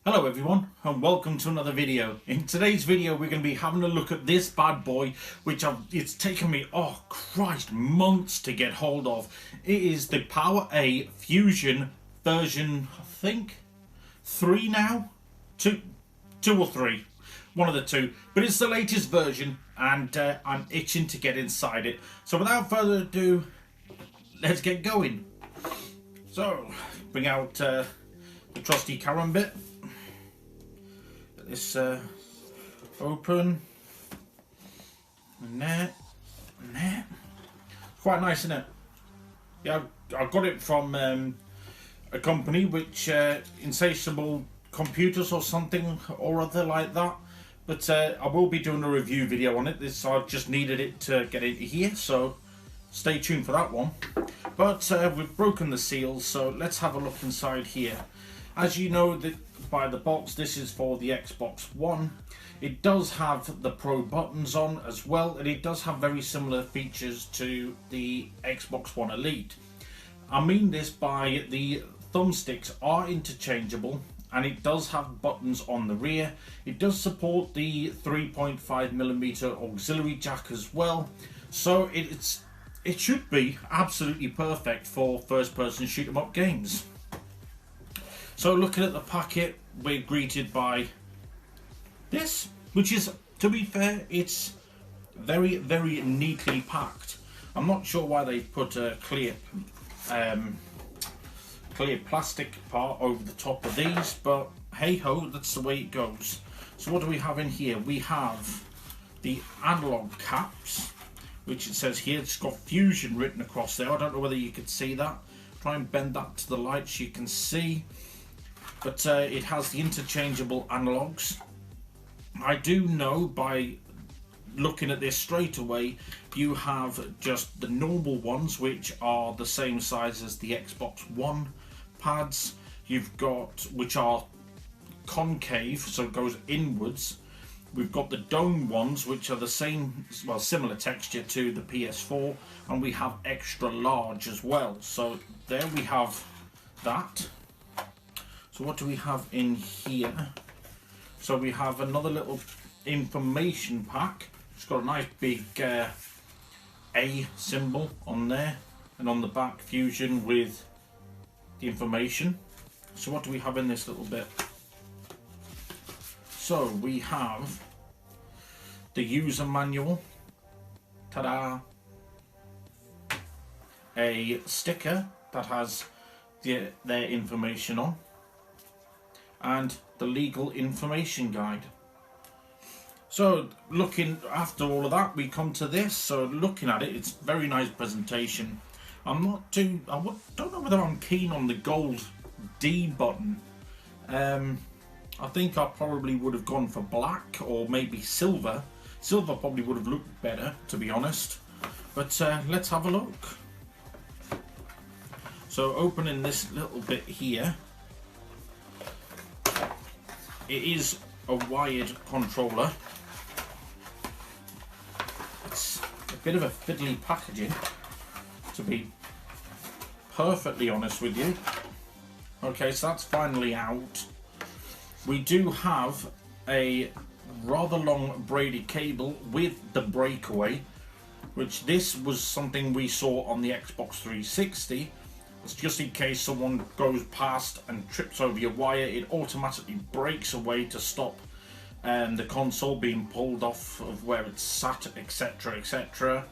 Hello everyone and welcome to another video. In today's video we're going to be having a look at this bad boy it's taken me, oh Christ, months to get hold of. It is the PowerA Fusion version, I think 3 now? 2 or 3, one of the two, but it's the latest version and I'm itching to get inside it. So without further ado, let's get going. So bring out the trusty Karambit. This open and there, quite nice, isn't it? Yeah, I got it from a company which Insatiable Computers or something or other like that, but I will be doing a review video on it. I just needed it to get into here, so stay tuned for that one. But we've broken the seals, so let's have a look inside here. As you know, by the box, this is for the Xbox One. It does have the Pro buttons on as well, and it does have very similar features to the Xbox One Elite. I mean this by the thumbsticks are interchangeable, and it does have buttons on the rear. It does support the 3.5mm auxiliary jack as well, so it should be absolutely perfect for first-person shoot-'em-up games. So looking at the packet, we're greeted by this, which is, to be fair, it's very, very neatly packed. I'm not sure why they put a clear plastic part over the top of these, but hey ho, that's the way it goes. So what do we have in here? We have the analog caps, which it says here, it's got Fusion written across there. I don't know whether you could see that. Try and bend that to the light so you can see. But it has the interchangeable analogs. I do know by looking at this straight away, you have just the normal ones, which are the same size as the Xbox One pads. You've got, which are concave, so it goes inwards. We've got the dome ones, which are the same, well, similar texture to the PS4, and we have extra large as well. So there we have that. So what do we have in here? So we have another little information pack. It's got a nice big A symbol on there, and on the back Fusion with the information. So what do we have in this little bit? So we have the user manual, ta-da, a sticker that has their information on, and the legal information guide. So looking after all of that, we come to this. So looking at it, it's very nice presentation. I don't know whether I'm keen on the gold D button. I think I probably would have gone for black or maybe silver. Silver probably would have looked better, to be honest. But let's have a look. So opening this little bit here, it is a wired controller. It's a bit of a fiddly packaging, to be perfectly honest with you. Okay, so that's finally out. We do have a rather long braided cable with the breakaway, which this was something we saw on the Xbox 360. It's just in case someone goes past and trips over your wire, it automatically breaks away to stop the console being pulled off of where it's sat, etc, etc.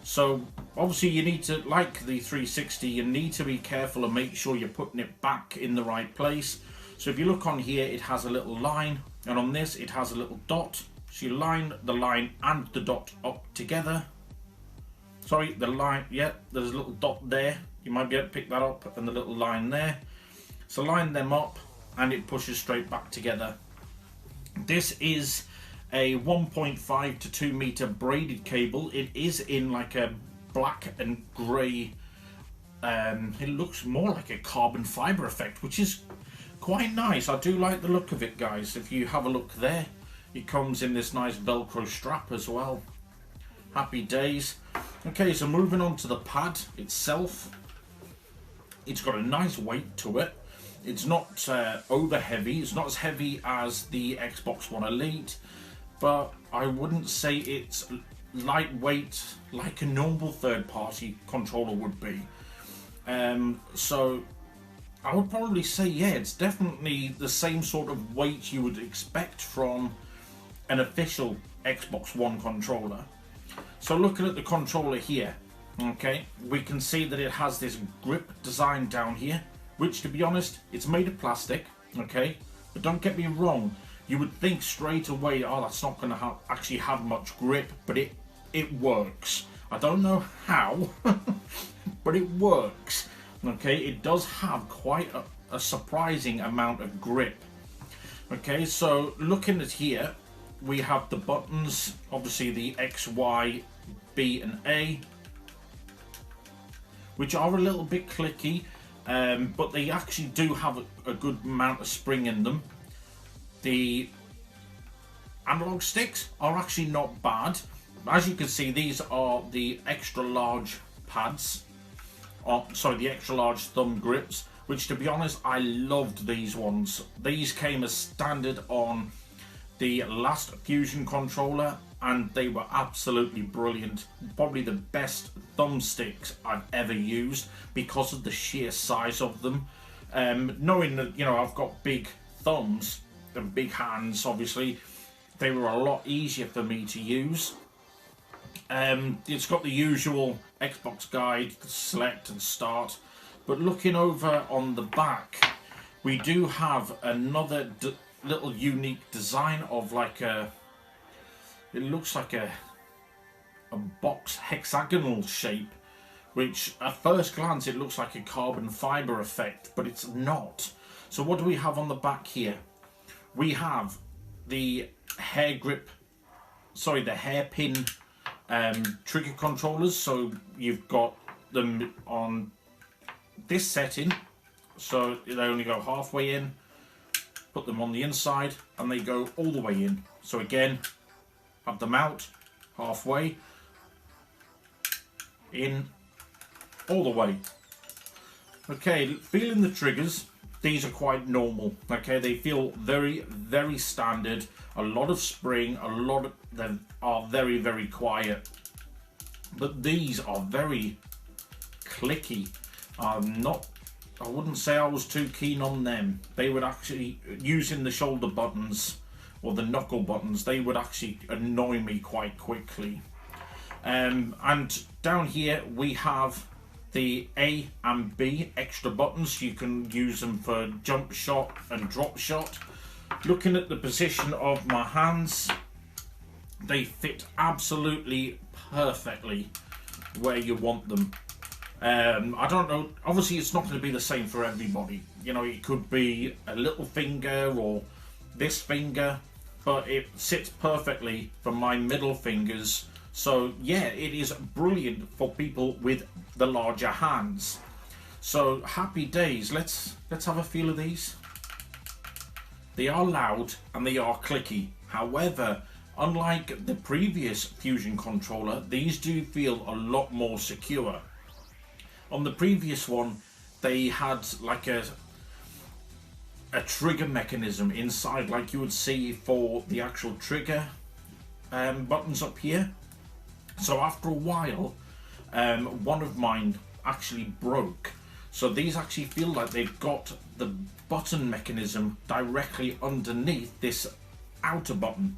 So obviously you need to, like the 360, you need to be careful and make sure you're putting it back in the right place. So if you look on here, it has a little line, and on this it has a little dot. So you line the line and the dot up together. Sorry, the line, yeah, there's a little dot there. You might be able to pick that up, and the little line there. So line them up and it pushes straight back together. This is a 1.5 to 2 meter braided cable. It is in like a black and grey, it looks more like a carbon fibre effect, which is quite nice. I do like the look of it, guys. If you have a look there, it comes in this nice Velcro strap as well. Happy days. Okay, so moving on to the pad itself. It's got a nice weight to it. It's not over heavy. It's not as heavy as the Xbox One Elite, but I wouldn't say it's lightweight like a normal third-party controller would be. So I would probably say, yeah, it's definitely the same sort of weight you would expect from an official Xbox One controller. So looking at the controller here, okay, we can see that it has this grip design down here, which, to be honest, it's made of plastic, okay, but don't get me wrong, you would think straight away, oh, that's not going to actually have much grip, but it works. I don't know how, but it works. Okay, it does have quite a surprising amount of grip. Okay, so looking at here, we have the buttons, obviously the X, Y, B and A, which are a little bit clicky, but they actually do have a good amount of spring in them. The analog sticks are actually not bad. As you can see, these are the extra large pads. Sorry, the extra large thumb grips, which, to be honest, I loved these ones. These came as standard on the last Fusion controller, and they were absolutely brilliant. Probably the best thumbsticks I've ever used because of the sheer size of them. Knowing that, you know, I've got big thumbs and big hands, obviously, they were a lot easier for me to use. It's got the usual Xbox guide, select and start, but looking over on the back, we do have another little unique design of like it looks like a box hexagonal shape, which at first glance it looks like a carbon fiber effect, but it's not. So what do we have on the back here? We have the hairpin trigger controllers. So you've got them on this setting, so they only go halfway in. Put them on the inside and they go all the way in. So again, have them out halfway, in, all the way. Okay, feeling the triggers, these are quite normal. Okay, they feel very, very standard. A lot of spring, a lot of them are very, very quiet. But these are very clicky. I wouldn't say I was too keen on them. They would actually, using the shoulder buttons or the knuckle buttons, they would actually annoy me quite quickly. And down here we have the A and B extra buttons. You can use them for jump shot and drop shot. Looking at the position of my hands, they fit absolutely perfectly where you want them. I don't know, obviously it's not going to be the same for everybody. You know, it could be a little finger or this finger, but it sits perfectly for my middle fingers. So yeah, it is brilliant for people with the larger hands. So happy days. Let's have a feel of these. They are loud and they are clicky. However, unlike the previous Fusion controller, these do feel a lot more secure. On the previous one, they had like a trigger mechanism inside, like you would see for the actual trigger buttons up here. So after a while, one of mine actually broke. So these actually feel like they've got the button mechanism directly underneath this outer button,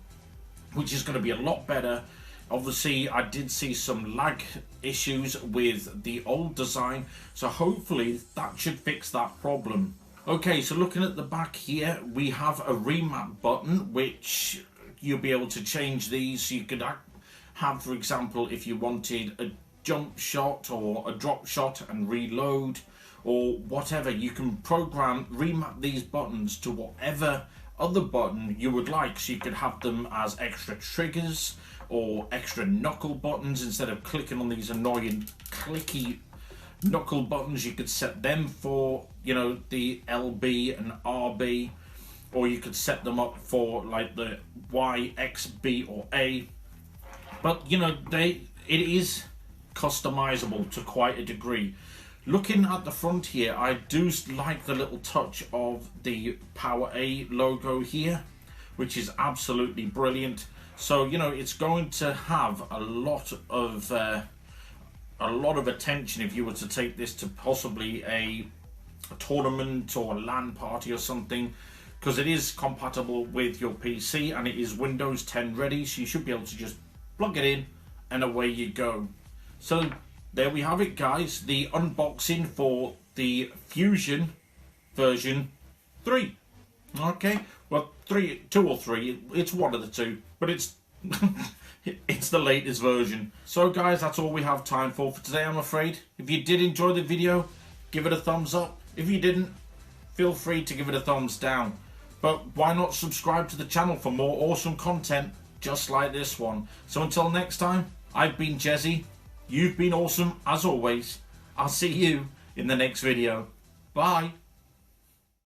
which is going to be a lot better. Obviously, I did see some lag issues with the old design, so hopefully that should fix that problem. Okay, so looking at the back here, we have a remap button, which you'll be able to change these. You could have, for example, if you wanted a jump shot or a drop shot and reload, or whatever, you can program, remap these buttons to whatever other button you would like. So you could have them as extra triggers or extra knuckle buttons. Instead of clicking on these annoying clicky knuckle buttons, you could set them for, you know, the LB and RB, or you could set them up for like the Y, X, B or A. But you know, it is customizable to quite a degree. Looking at the front here, I do like the little touch of the PowerA logo here, which is absolutely brilliant. So, you know, it's going to have a lot of attention if you were to take this to possibly a tournament or a LAN party or something, because it is compatible with your PC and it is Windows 10 ready, so you should be able to just plug it in and away you go. So there we have it, guys, the unboxing for the Fusion version 3. Okay, well, 2 or 3, it's one of the two, but it's it's the latest version. So guys, that's all we have time for today, I'm afraid. If you did enjoy the video, give it a thumbs up. If you didn't, feel free to give it a thumbs down. But why not subscribe to the channel for more awesome content just like this one. So until next time, I've been Jezy. You've been awesome as always. I'll see you in the next video. Bye.